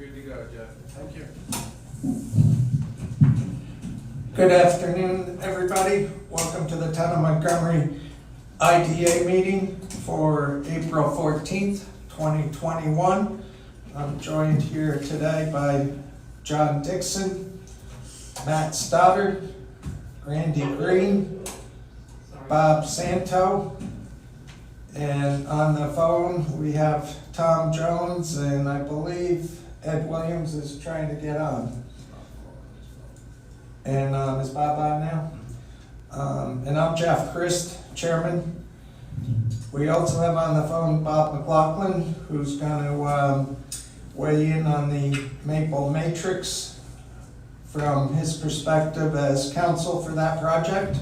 good to go, Jeff. Thank you. Good afternoon, everybody. Welcome to the Town of Montgomery IDA meeting for April 14th, 2021. I'm joined here today by John Dixon, Matt Stoddard, Randy Green, Bob Santo, and on the phone we have Tom Jones, and I believe Ed Williams is trying to get on. And is Bob on now? And I'm Jeff Christ, Chairman. We also have on the phone Bob McLaughlin, who's going to weigh in on the Maple Matrix from his perspective as counsel for that project.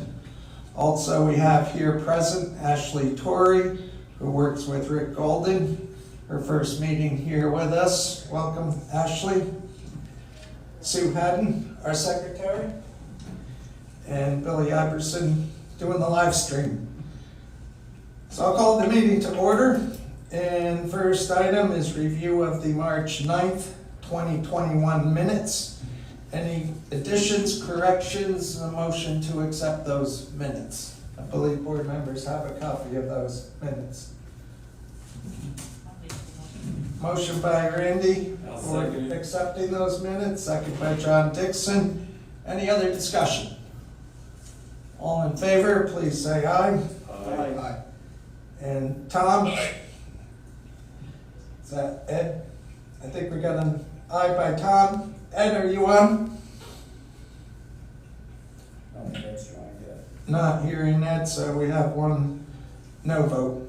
Also, we have here present Ashley Torrey, who works with Rick Golden, her first meeting here with us. Welcome, Ashley. Sue Haddon, our secretary, and Billy Iverson doing the live stream. So I'll call the meeting to order, and first item is review of the March 9th, 2021 minutes. Any additions, corrections, a motion to accept those minutes? I believe board members have a copy of those minutes. Motion by Randy for accepting those minutes, second by John Dixon. Any other discussion? All in favor, please say aye. Aye. Aye. And Tom? Aye. Is that Ed? I think we got an aye by Tom. Ed, are you on? I don't think Ed's trying yet. Not hearing Ed, so we have one no vote.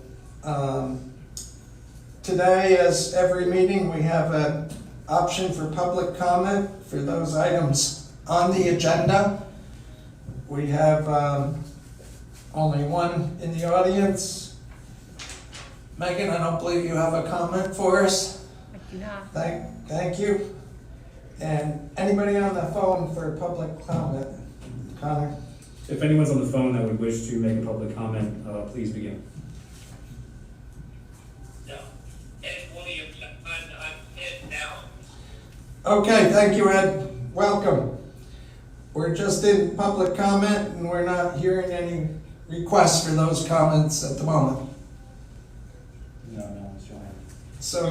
Today, as every meeting, we have an option for public comment for those items on the agenda. We have only one in the audience. Megan, I don't believe you have a comment for us. I do not. Thank you. And anybody on the phone for public comment? Connor? If anyone's on the phone that would wish to make a public comment, please begin. No. Ed Williams, I'm Ed now. Okay, thank you, Ed. Welcome. We're just in public comment and we're not hearing any requests for those comments at the moment. No one's joining. So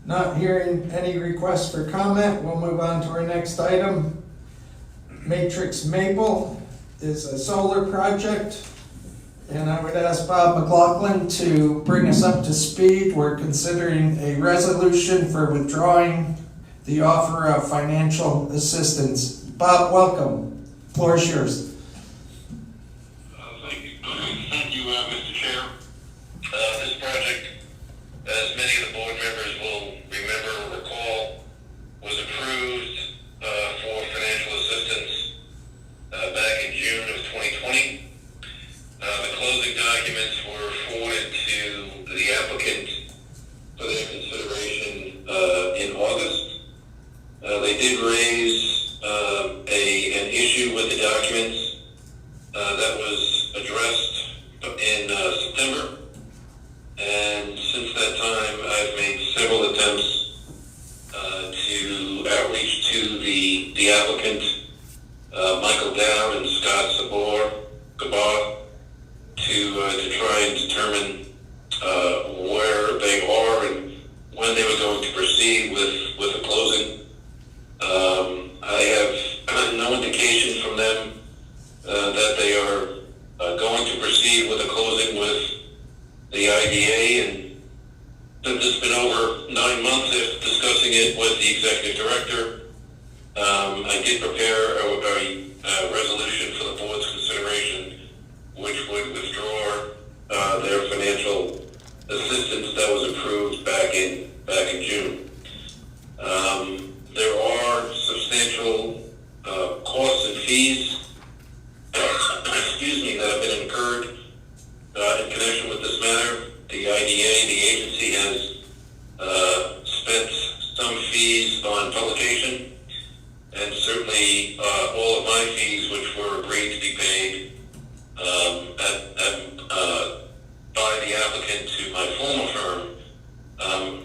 not hearing any requests for comment, we'll move on to our next item. Matrix Maple is a solar project, and I would ask Bob McLaughlin to bring us up to speed. We're considering a resolution for withdrawing the offer of financial assistance. Bob, welcome. Floor is yours. Thank you, Mr. Chair. This project, as many of the board members will remember or recall, was approved for financial assistance back in June of 2020. The closing documents were forwarded to the applicant for their consideration in August. They did raise an issue with the documents that was addressed in September. And since that time, I've made several attempts to outreach to the applicant, Michael Dowd and Scott Gabar, to try and determine where they are and when they were going to proceed with the closing. I have no indication from them that they are going to proceed with the closing with the IDA, and since it's been over 9 months after discussing it with the executive director, I did prepare a resolution for the board's consideration, which would withdraw their financial assistance that was approved back in June. There are substantial costs and fees that have been incurred in connection with this matter. The IDA, the agency, has spent some fees on publication, and certainly all of my fees, which were agreed to be paid by the applicant to my former firm,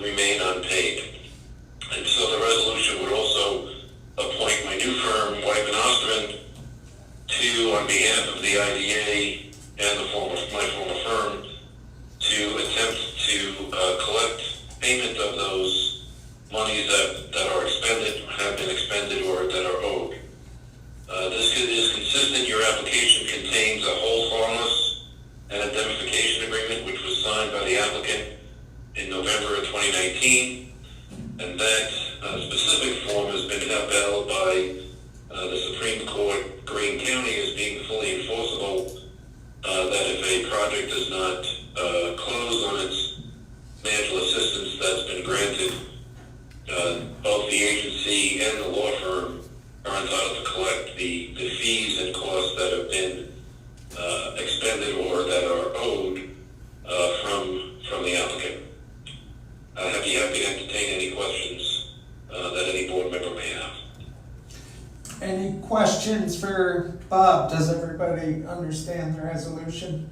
remain unpaid. signed by the applicant in November of 2019, and that specific form has been upheld by the Supreme Court, Greene County, as being fully enforceable, that if a project does not close on its financial assistance that's been granted, both the agency and the law firm are entitled to collect the fees and costs that have been expended or that are owed from the applicant. I'd be happy to entertain any questions that any board member may have. Any questions for Bob? Does everybody understand the resolution?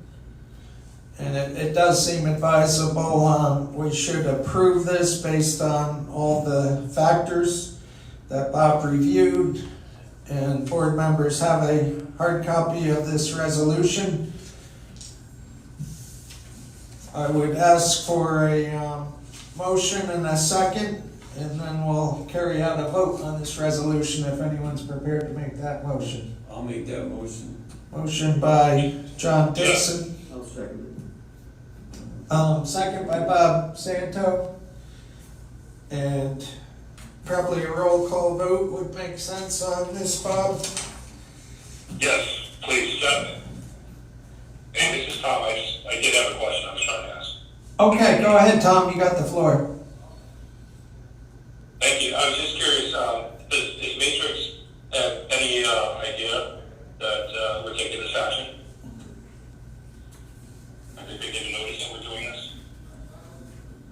And it does seem advisable, we should approve this based on all the factors that Bob reviewed. And board members have a hard copy of this resolution. I would ask for a motion and a second, and then we'll carry out a vote on this resolution if anyone's prepared to make that motion. I'll make that motion. Motion by John Dixon. I'll second Second by Bob Santo. And probably a roll call vote would make sense on this, Bob. Yes, please, Jeff. Hey, this is Tom. I did have a question I was trying to ask. Okay, go ahead, Tom, you got the floor. Thank you. I was just curious, does Matrix have any idea that we're taking this action? Have they been given notice that we're doing this?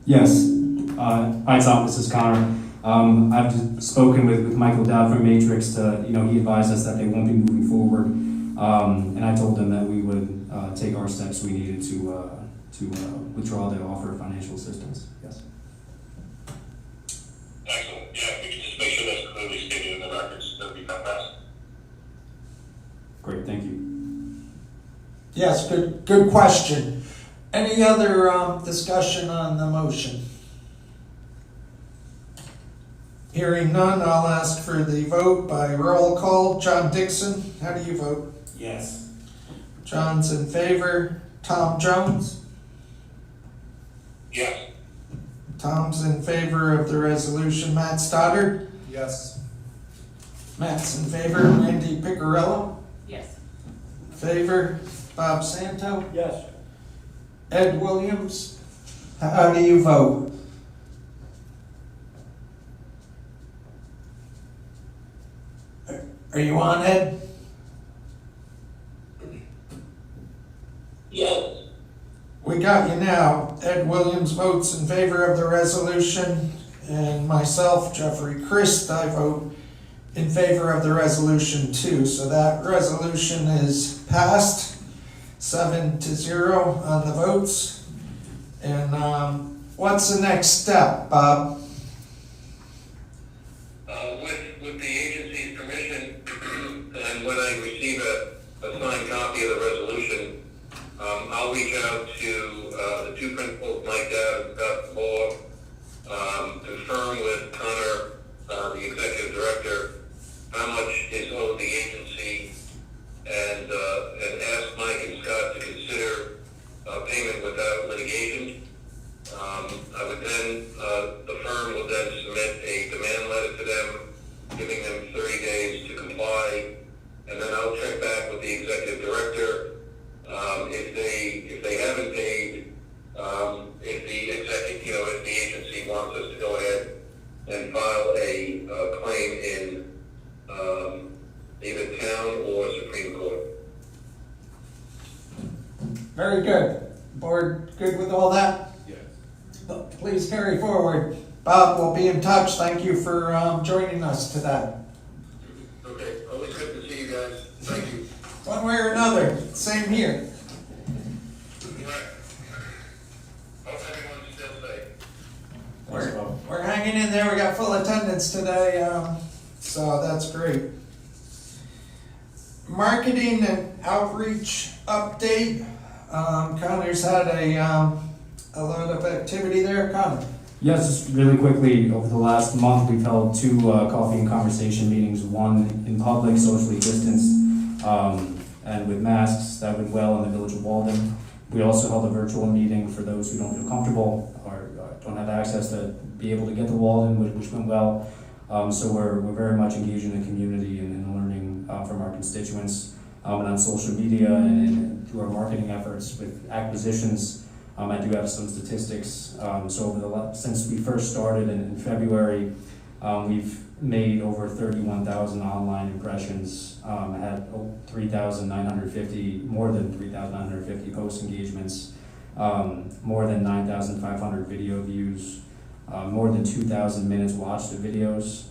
Yes. Hi, Tom, this is Connor. I've just spoken with Michael Dowd from Matrix to, he advised us that they won't be moving forward. And I told them that we would take our steps we needed to withdraw the offer of financial assistance. Yes. Excellent. Yeah, if we could just make sure that's clearly stated in the records, that would be fantastic. Great, thank you. Yes, good question. Any other discussion on the motion? Hearing none, I'll ask for the vote by roll call. John Dixon, how do you vote? Yes. John's in favor. Tom Jones? Yes. Tom's in favor of the resolution. Matt Stoddard? Yes. Matt's in favor. Randy Piccarello? Yes. Favor. Bob Santo? Yes. Ed Williams? How do you vote? Are you on, Ed? Yes. We got you now. Ed Williams votes in favor of the resolution, and myself, Jeffrey Christ, I vote in favor of the resolution too. So that resolution is passed 7-0 on the votes. And what's the next step, Bob? With the agency's permission, and when I receive a signed copy of the resolution, I'll reach out to the two principals, Mike Dowd and Scott Moore, confirm with Connor, the executive director, how much is owed the agency, and ask Mike and Scott to consider payment without litigation. I would then, the firm will then submit a demand letter to them, giving them 30 days to comply, and then I'll check back with the executive director. If they haven't paid, if the agency wants us to go ahead and file a claim in either town or Supreme Court. Very good. Board good with all that? Yes. Please carry forward. Bob, we'll be in touch. Thank you for joining us today. Okay, always good to see you guys. Thank you. One way or another, same here. Hope everyone's still safe. We're hanging in there. We got full attendance today, so that's great. Marketing and outreach update. Connor's had a lot of activity there. Connor. Yes, just really quickly, over the last month, we've held 2 coffee and conversation meetings, one in public, socially distanced, and with masks that went well in the village of Walden. We also held a virtual meeting for those who don't feel comfortable or don't have access to be able to get to Walden, which went well. So we're very much engaged in the community and learning from our constituents. And on social media and through our marketing efforts with acquisitions, I do have some statistics. So since we first started in February, we've made over 31,000 online impressions, had 3,950, more than 3,950 post engagements, more than 9,500 video views, more than 2,000 minutes watched of videos,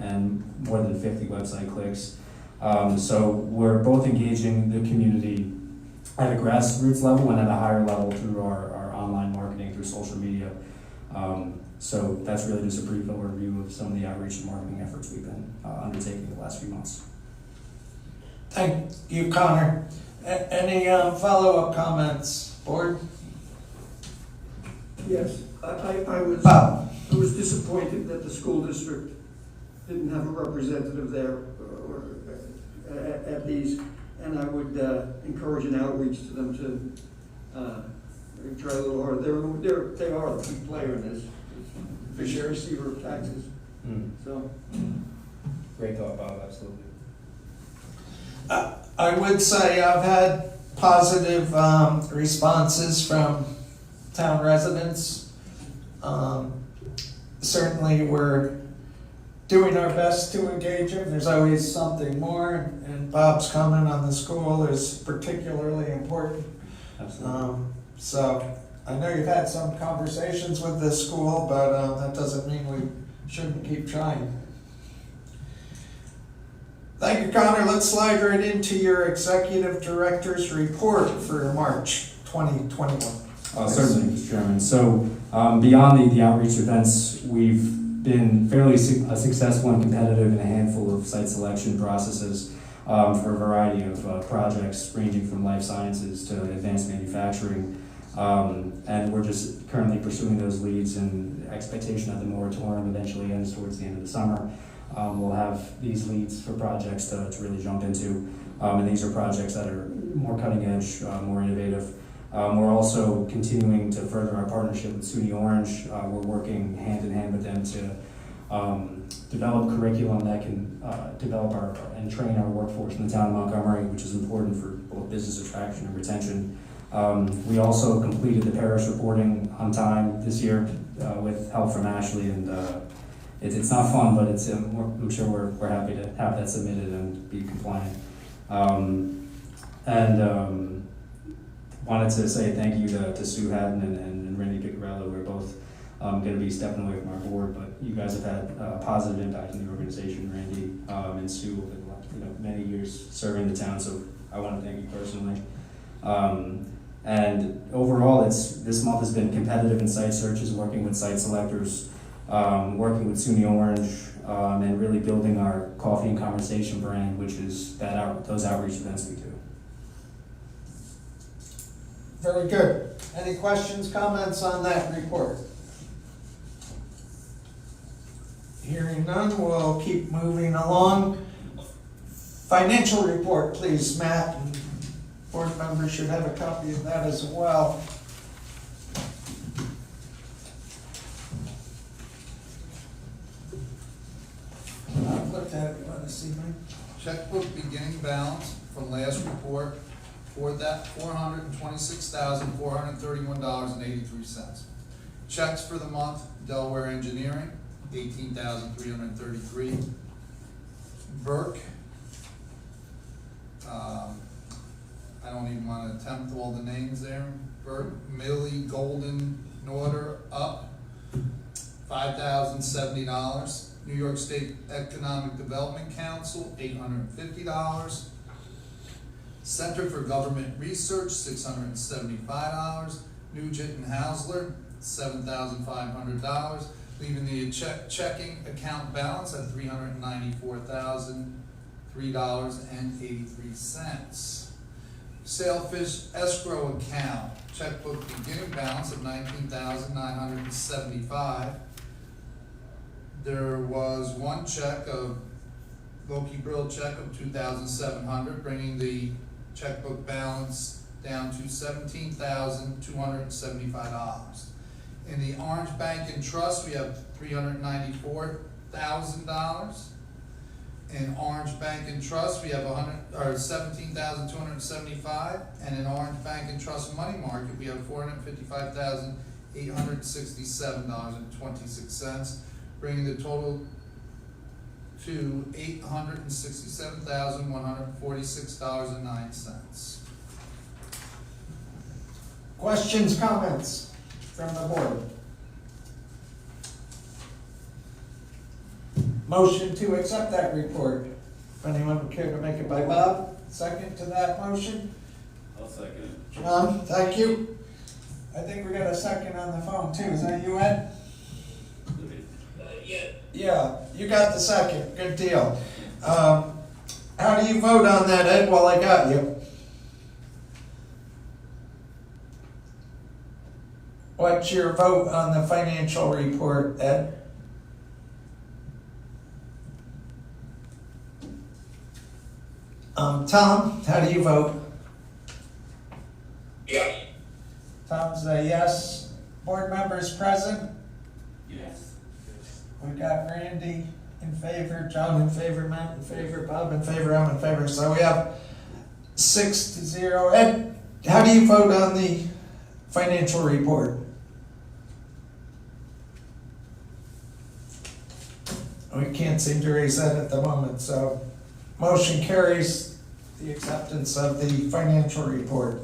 and more than 50 website clicks. So we're both engaging the community at a grassroots level and at a higher level through our online marketing, through social media. So that's really just a brief overview of some of the outreach and marketing efforts we've been undertaking the last few months. Thank you, Connor. Any follow-up comments, board? Yes, I Bob? was disappointed that the school district didn't have a representative there or at these, and I would encourage an outreach to them to try a little harder. They are the key player in this, fiduciary receiver of taxes. So Great thought, Bob, absolutely. I would say I've had positive responses from town residents. Certainly we're doing our best to engage them. There's always something more, and Bob's comment on the school is particularly important. Absolutely. So I know you've had some conversations with the school, but that doesn't mean we shouldn't keep trying. Thank you, Connor. Let's slide right into your executive director's report for March 2021. Certainly, Mr. Chairman. So beyond the outreach events, we've been fairly successful and competitive in a handful of site selection processes for a variety of projects ranging from life sciences to advanced manufacturing. And we're just currently pursuing those leads in expectation that the moratorium eventually ends towards the end of the summer. We'll have these leads for projects to really jump into. And these are projects that are more cutting edge, more innovative. We're also continuing to further our partnership with SUNY Orange. We're working hand in hand with them to develop curriculum that can develop and train our workforce in the town of Montgomery, which is important for both business attraction and retention. We also completed the parish reporting on time this year with help from Ashley, and it's not fun, but it's I'm sure we're happy to have that submitted and be compliant. Wanted to say thank you to Sue Haddon and Randy Piccarello. We're both going to be stepping away from our board, but you guys have had a positive impact in the organization, Randy and Sue, over many years serving the town. So I want to thank you personally. And overall, this month has been competitive in site searches, working with site selectors, working with SUNY Orange, and really building our coffee and conversation brand, which is those outreach events we do. Very good. Any questions, comments on that report? Hearing none, we'll keep moving along. Financial report, please, Matt. And board members should have a copy of that as well. I've looked at it. You want to see mine? Checkbook beginning balance from last report for that $426,431.83. Checks for the month, Delaware Engineering, $18,333. Burke, I don't even want to attempt all the names there. Burke, Millie, Golden, Norder, up, $5,070. New York State Economic Development Council, $850. Center for Government Research, $675. Nugent and Hausler, $7,500, leaving the checking account balance at $394,003.83. Sailfish escrow account, checkbook beginning balance of $19,975. There was one check of Loki Brill check of $2,700, bringing the checkbook balance down to $17,275. In the Orange Bank and Trust, we have $394,000. In Orange Bank and Trust, we have $17,275, and in Orange Bank and Trust Money Market, we have $455,867.26, bringing the total to $867,146.09. Questions, comments from the board? Motion to accept that report. If anyone would care to make it by Bob, second to that motion. I'll second it. John, thank you. I think we got a second on the phone too. Is that you, Ed? Yeah. Yeah, you got the second. Good deal. How do you vote on that, Ed, while I got you? What's your vote on the financial report, Ed? Tom, how do you vote? Yes. Tom's a yes. Board members present? Yes. We got Randy in favor, John in favor, Matt in favor, Bob in favor, I'm in favor. So we have 6-0. Ed, how do you vote on the financial report? We can't seem to raise that at the moment, so motion carries the acceptance of the financial report.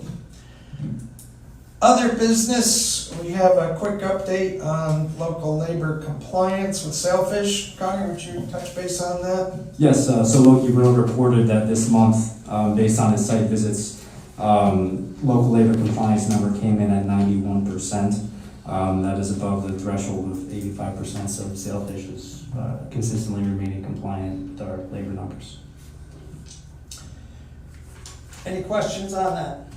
Other business, we have a quick update on local labor compliance with Sailfish. Connor, would you touch base on that? Yes, so Loki Road reported that this month, based on his site visits, local labor compliance number came in at 91%. That is above the threshold of 85%, so Sailfish is consistently remaining compliant with our labor numbers. Any questions on that?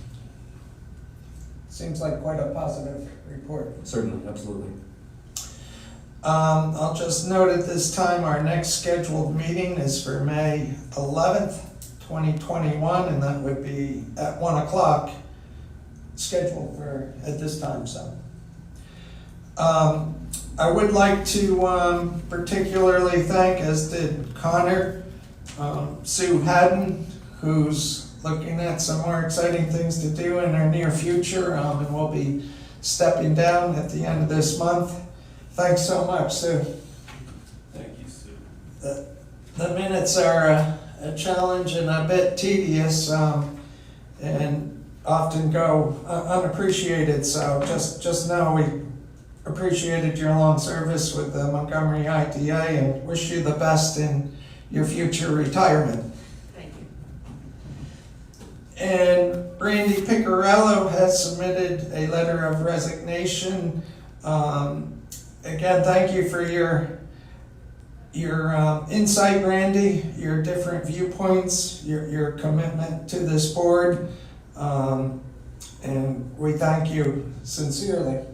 Seems like quite a positive report. Certainly, absolutely. I'll just note at this time, our next scheduled meeting is for May 11th, 2021, and that would be at 1 o'clock, scheduled for at this time, so. I would like to particularly thank, as did Connor, Sue Haddon, who's looking at some more exciting things to do in our near future, and will be stepping down at the end of this month. Thanks so much, Sue. Thank you, Sue. The minutes are a challenge and a bit tedious, and often go unappreciated, so just know we appreciated your long service with the Montgomery IDA and wish you the best in your future retirement. Thank you. And Randy Picarello has submitted a letter of resignation. Again, thank you for your insight, Randy, your different viewpoints, your commitment to this board, and we thank you sincerely. Thank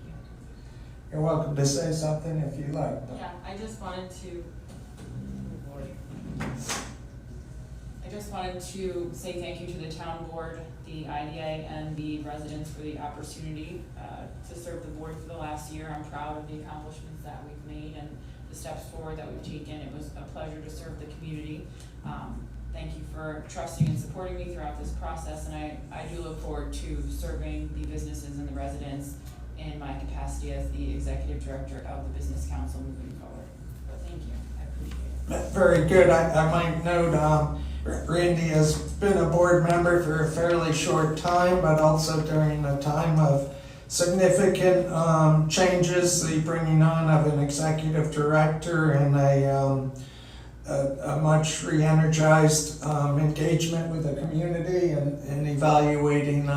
you. You're welcome to say something if you like. Yeah, I just wanted to say thank you to the town board, the IDA, and the residents for the opportunity to serve the board for the last year. I'm proud of the accomplishments that we've made and the steps forward that we've taken. It was a pleasure to serve the community. Thank you for trusting and supporting me throughout this process, and I do look forward to serving the businesses and the residents in my capacity as the executive director of the business council moving forward. But thank you, I appreciate it. Very good. I might note, Randy has been a board member for a fairly short time, but also during a time of significant changes, the bringing on of an executive director and a much re-energized engagement with the community and evaluating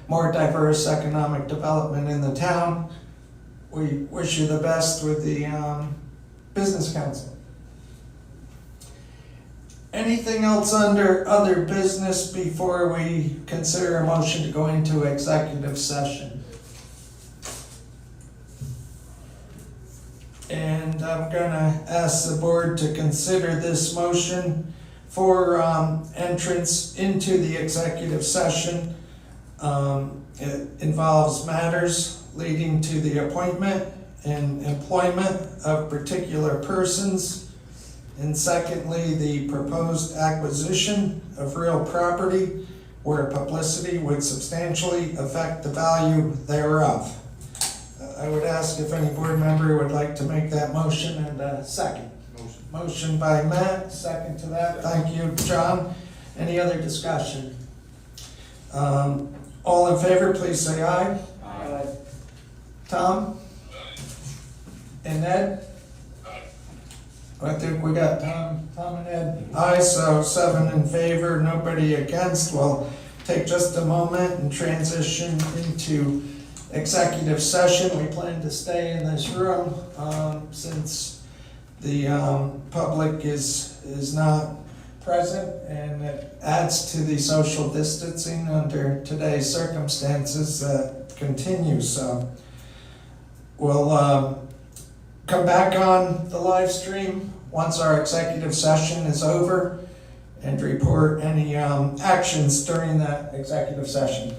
more diverse economic development in the town. We wish you the best with the business council. Anything else under other business before we consider a motion to go into executive session? And I'm gonna ask the board to consider this motion for entrance into the executive session. It involves matters leading to the appointment and employment of particular persons. And secondly, the proposed acquisition of real property where publicity would substantially affect the value thereof. I would ask if any board member would like to make that motion and second. Motion. Motion by Matt, second to that. Thank you, John. Any other discussion? All in favor, please say aye. Tom? And Ed? I think we got Tom and Ed. Aye, so 7 in favor, nobody against. We'll take just a moment and transition into executive session. We plan to stay in this room since the public is not present, and it adds to the social distancing under today's circumstances that continue. So we'll come back on the live stream once our executive session is over and report any actions during that executive session.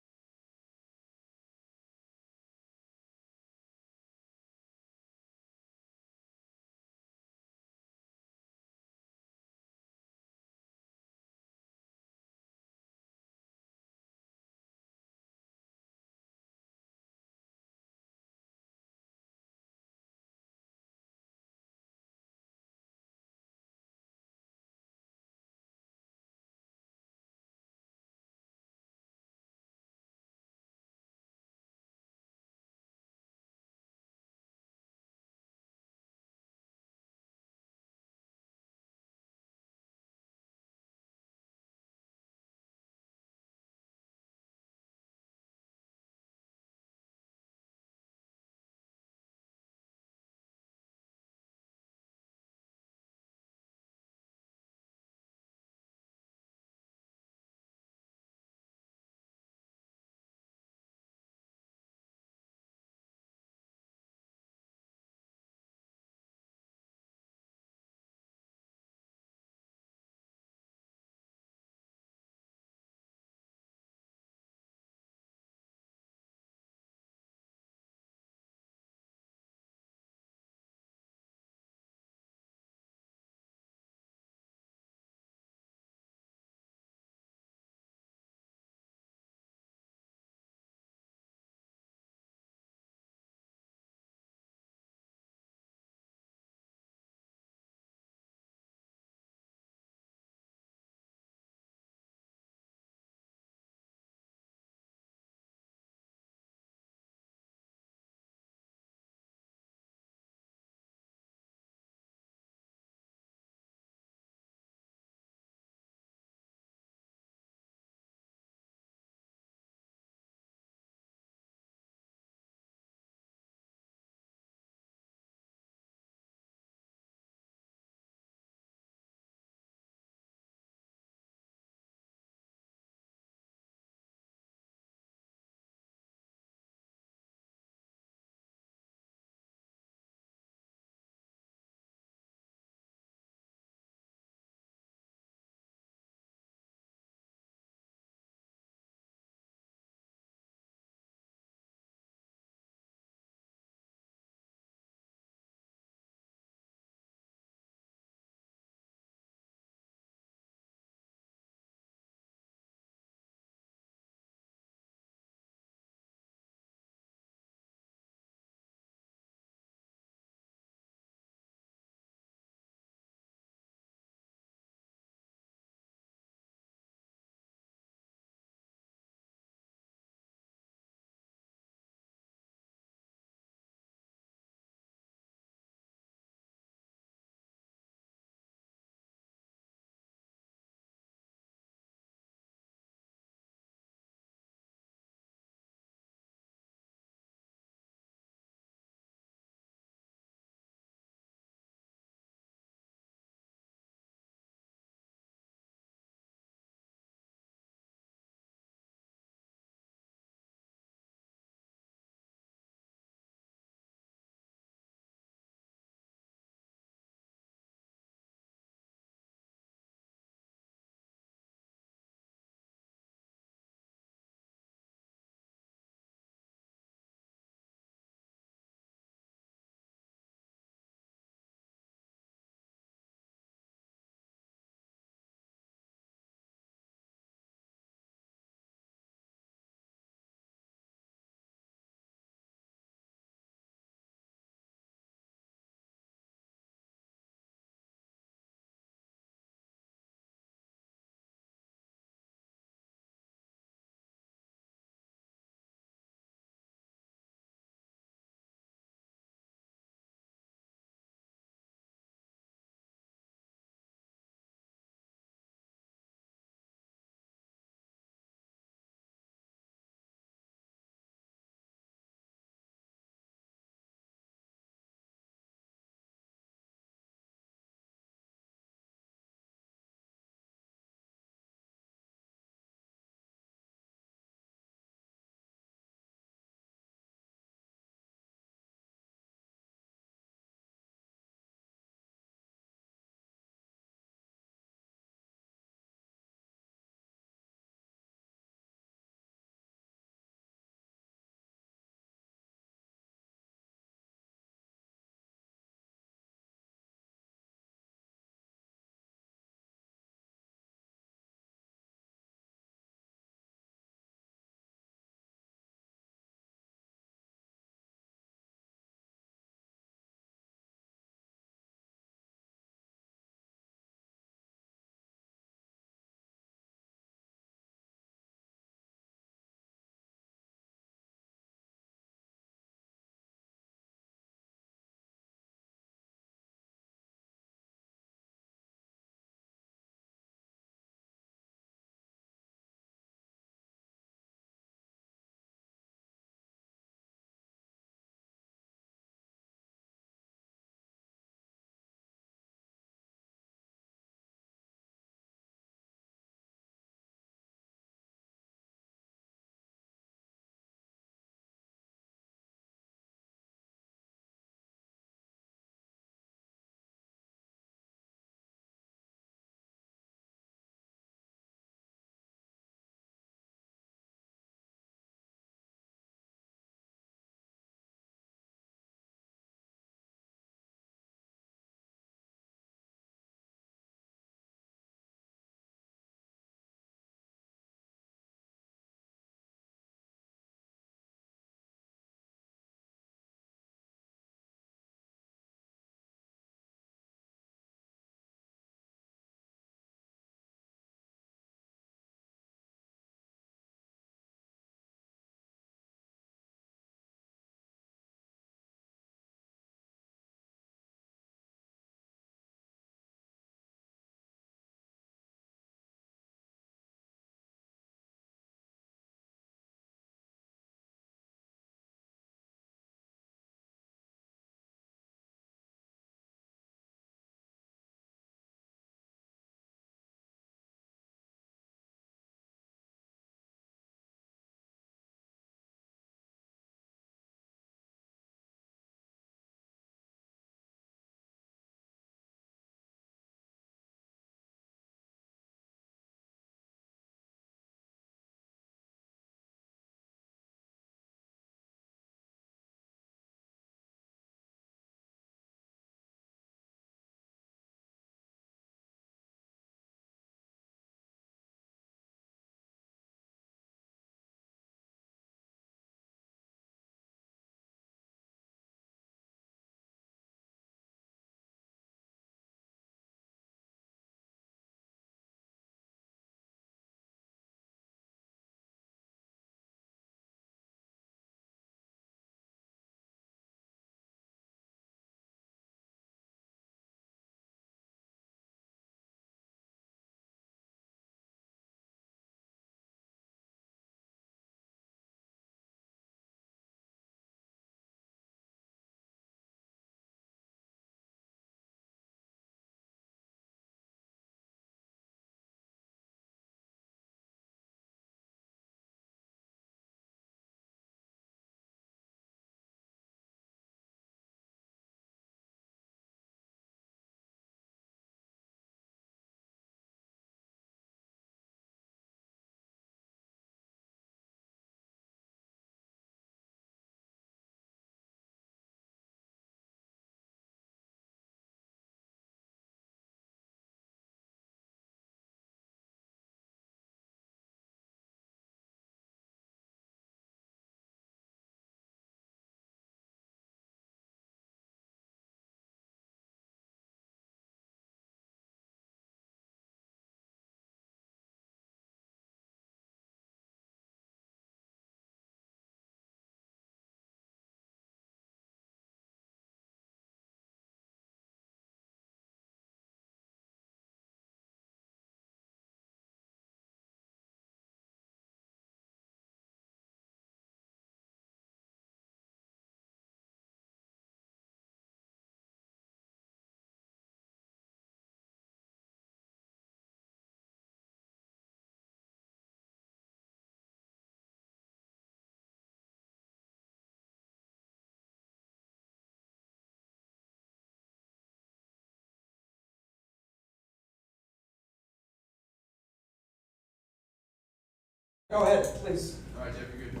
Go ahead, please. All right, Jeff, you're good.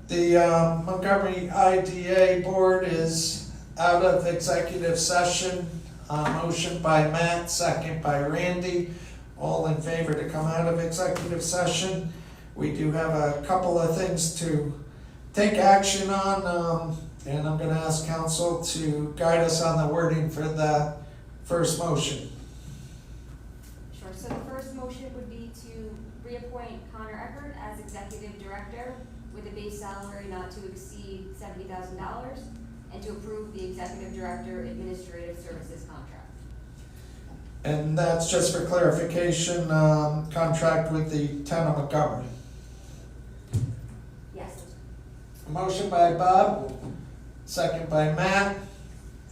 The Montgomery IDA Board is out of executive session. Motion by Matt, second by Randy. All in favor to come out of executive session. We do have a couple of things to take action on, and I'm gonna ask council to guide us on the wording for the first motion. Sure, so the first motion would be to reappoint Connor Eckert as executive director with a base salary not to exceed $70,000, and to approve the executive director administrative services contract. And that's just for clarification, contract with the town of Montgomery. Yes. Motion by Bob, second by Matt.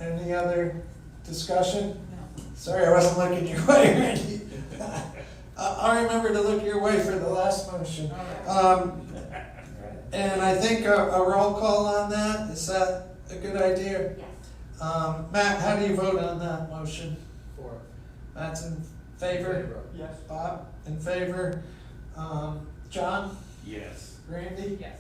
Any other discussion? No. Sorry, I wasn't looking your way, Randy. I remember to look your way for the last motion. And I think a roll call on that, is that a good idea? Yes. Matt, how do you vote on that motion? For. Matt's in favor? Yes. Bob, in favor? John? Yes. Randy? Yes.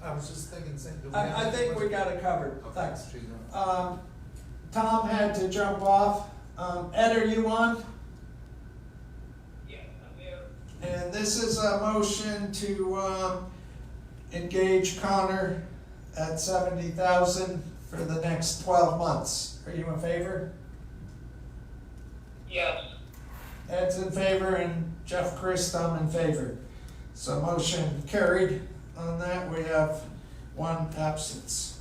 I was just thinking, I think we got it covered, Okay, thanks. she's on. Tom had to jump off. Ed, are you on? Yeah, I'm here. And this is a motion to, engage Connor at 70,000 for the next 12 months. Are you in favor? Yes. Ed's in favor and Jeff Christ, I'm in favor. So motion carried. On that, we have one absence.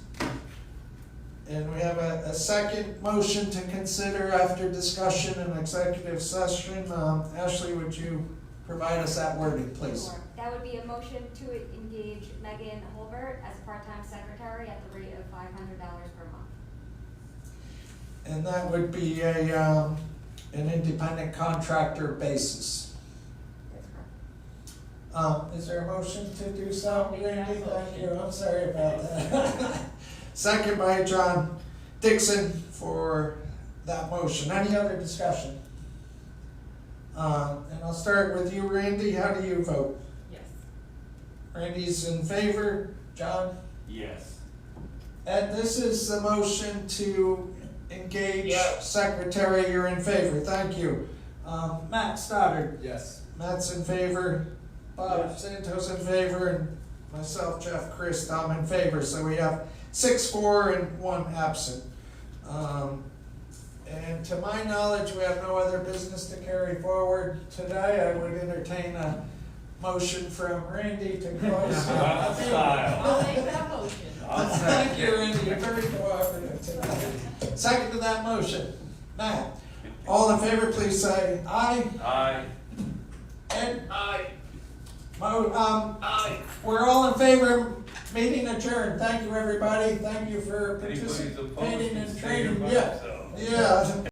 And we have a second motion to consider after discussion in executive session. Ashley, would you provide us that wording, please? Sure. That would be a motion to engage Megan Holbert as part-time secretary at the rate of $500 per month. And that would be an independent contractor basis. That's correct. Is there a motion to do so, Make that Randy? Thank motion. you, I'm sorry about that. Second by John Dixon for that motion. Any other discussion? And I'll start with you, Randy. How do you vote? Yes. Randy's in favor. John? Yes. Ed, this is the motion to engage Yeah. secretary. You're in favor. Thank you. Matt Stoddard? Yes. Matt's in favor. Bob Yes. Santos in favor, and myself, Jeff Christ, I'm in favor. So we have 6-4 and 1 absent. And to my knowledge, we have no other business to carry forward today. I would entertain a motion from Randy to close. Style. I'll make that motion. Thank you, Randy, you're very cooperative today. Second to that motion, Matt. All in favor, please say aye. Aye. Ed? Aye. Aye. We're all in favor, meeting adjourned. Thank you, everybody. Thank you for Anybody's opposed participating can in stay here training. by Yeah, themselves. yeah.